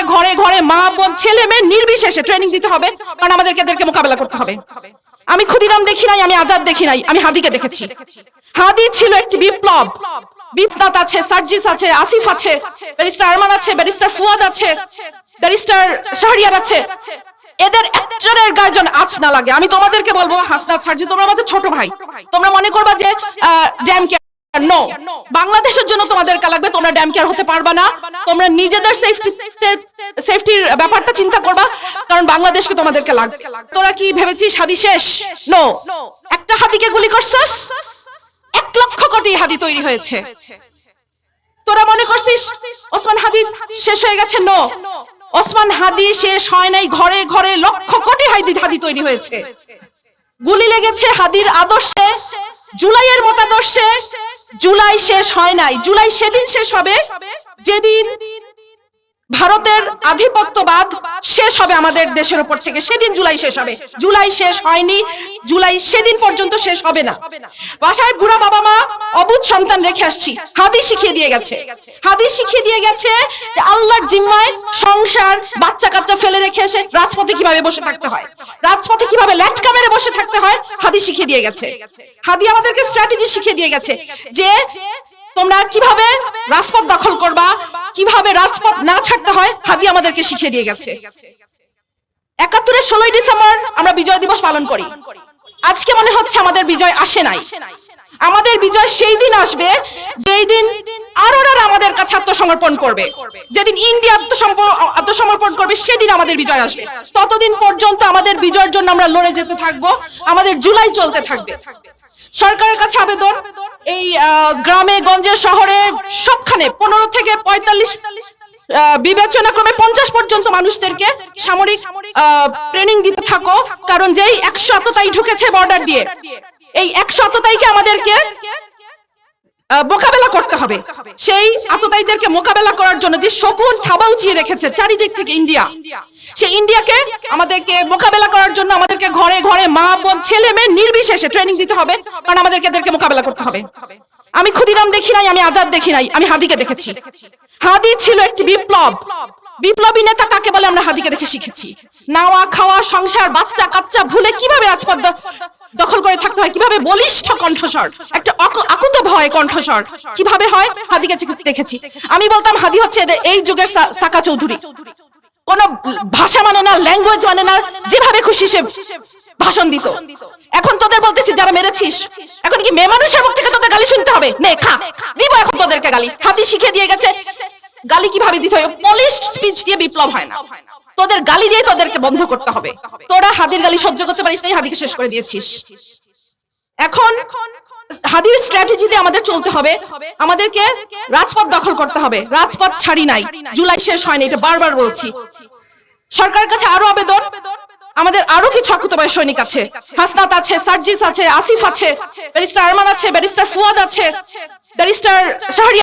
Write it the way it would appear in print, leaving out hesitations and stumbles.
আমাদেরকে ঘরে ঘরে মা বোন ছেলে মেয়ে নির্বিশেষে ট্রেনিং দিতে হবে, কারণ আমাদেরকে এদেরকে মোকাবেলা করতে হবে। আমি ক্ষুদিরাম দেখি নাই, আমি আজাদ দেখি নাই, আমি হাদিকে দেখেছি। হাদি ছিল একটি বিপ্লব। বিপ্লব আছে, সার্জিস আছে, আসিফ আছে, ব্যারিস্টার আরমান আছে, ব্যারিস্টার ফুয়াদ আছে, ব্যারিস্টার শাহরিয়ার আছে। এদের একজনের গায়ে যেন আঁচ না লাগে। আমি তোমাদেরকে বলবো, হাসনাত, সার্জি, তোমরা আমাদের ছোট ভাই। তোমরা মনে করবা যে ড্যাম কেয়ার, নো, বাংলাদেশের জন্য তোমাদেরকে লাগবে, তোমরা ড্যাম কেয়ার হতে পারবা না। তোমরা নিজেদের সেফটির ব্যাপারটা চিন্তা করবা, কারণ বাংলাদেশকে তোমাদেরকে লাগবে। তোরা কি ভেবেছিস হাদি শেষ? নো, একটা হাদিকে গুলি করছস, 1 লক্ষ কোটি হাদি তৈরি হয়েছে। তোরা মনে করছিস ওসমান হাদি শেষ হয়ে গেছে? নো, ওসমান হাদি শেষ হয় নাই, ঘরে ঘরে লক্ষ কোটি হাদি তৈরি হয়েছে। গুলি লেগেছে হাদির আদর্শে, জুলাইয়ের মতাদর্শে। জুলাই শেষ হয় নাই। জুলাই সেদিন শেষ হবে যেদিন ভারতের আধিপত্যবাদ শেষ হবে আমাদের দেশের উপর থেকে, সেদিন জুলাই শেষ হবে। জুলাই শেষ হয়নি, জুলাই সেদিন পর্যন্ত শেষ হবে না। বাসায় বুড়া বাবা মা অবুঝ সন্তান রেখে আসছি, হাদিস শিখিয়ে দিয়ে গেছে। হাদিস শিখিয়ে দিয়ে গেছে যে আল্লাহর জিম্মায় সংসার বাচ্চা কাচ্চা ফেলে রেখে এসে রাজপথে কিভাবে বসে থাকতে হয়, রাজপথে কিভাবে ল্যাটকা মেরে বসে থাকতে হয়, হাদিস শিখিয়ে দিয়ে গেছে। হাদি আমাদেরকে স্ট্র্যাটেজি শিখিয়ে দিয়ে গেছে যে তোমরা কিভাবে রাজপথ দখল করবা, কিভাবে রাজপথ না ছাড়তে হয়, হাদি আমাদেরকে শিখিয়ে দিয়ে গেছে। ৭১-এর ১৬ই ডিসেম্বর আমরা বিজয় দিবস পালন করি। আজকে মনে হচ্ছে আমাদের বিজয় আসে নাই। আমাদের বিজয় সেই দিন আসবে যেই দিন আরোরা আমাদের কাছে আত্মসমর্পণ করবে, যেদিন ইন্ডিয়া আত্মসমর্পণ করবে, সেদিন আমাদের বিজয় আসবে। ততদিন পর্যন্ত আমাদের বিজয়ের জন্য আমরা লড়ে যেতে থাকবো, আমাদের জুলাই চলতে থাকবে। সরকারের কাছে আবেদন, এই গ্রামে গঞ্জে শহরে সবখানে 15 থেকে 45 বিবেচনা ক্রমে 50 পর্যন্ত মানুষদেরকে সামরিক ট্রেনিং দিতে থাকো, কারণ যেই 100 আততায়ী ঢুকেছে বর্ডার দিয়ে, এই 100 আততায়ীকে আমাদেরকে মোকাবেলা করতে হবে। সেই আততায়ীদেরকে মোকাবেলা করার জন্য যে শকুন থাবা উঁচিয়ে রেখেছে চারিদিক থেকে ইন্ডিয়া, সেই ইন্ডিয়াকে আমাদেরকে মোকাবেলা করার জন্য আমাদেরকে ঘরে ঘরে মা বোন ছেলে মেয়ে নির্বিশেষে ট্রেনিং দিতে হবে, কারণ আমাদেরকে এদেরকে মোকাবেলা করতে হবে। আমি ক্ষুদিরাম দেখি নাই, আমি আজাদ দেখি নাই, আমি হাদিকে দেখেছি। হাদি ছিল একটি বিপ্লব। বিপ্লবী নেতা কাকে বলে আমরা হাদিকে দেখে শিখেছি। নাওয়া খাওয়া সংসার বাচ্চা কাচ্চা ভুলে কিভাবে রাজপথ দখল করে থাকতে হয়, কিভাবে বলিষ্ঠ কণ্ঠস্বর, একটা আকুত ভয় কণ্ঠস্বর কিভাবে হয়, হাদিকে দেখেছি। আমি বলতাম হাদি হচ্ছে এই যুগের সাকা চৌধুরী। কোন ভাষা মানে না, ল্যাঙ্গুয়েজ মানে না, যেভাবে খুশি সে ভাষণ দিত। এখন তোদের বলতেছি যারা মেরেছিস, এখন কি মেয়ে মানুষের মুখ থেকে তোদের গালি শুনতে হবে? নে খা, দিব এখন তোদেরকে গালি। হাদি শিখিয়ে দিয়ে গেছে গালি কিভাবে দিতে হয়। পলিশ স্পিচ দিয়ে বিপ্লব হয় না, তোদের গালি দিয়ে তোদেরকে বন্ধ করতে হবে। তোরা হাদির গালি সহ্য করতে পারিস নাই, হাদিকে শেষ করে দিয়েছিস। এখন হাদির স্ট্র্যাটেজি দিয়ে আমাদের চলতে হবে, আমাদেরকে রাজপথ দখল করতে হবে। রাজপথ ছাড়ি নাই, জুলাই শেষ হয়নি, এটা বারবার বলছি। সরকারের কাছে আরো আবেদন, আমাদের আরো কিছু আকুতবায় সৈনিক আছে, হাসনাত আছে, সার্জিস আছে, আসিফ আছে, ব্যারিস্টার আরমান আছে, ব্যারিস্টার ফুয়াদ আছে, ব্যারিস্টার শাহরিয়ার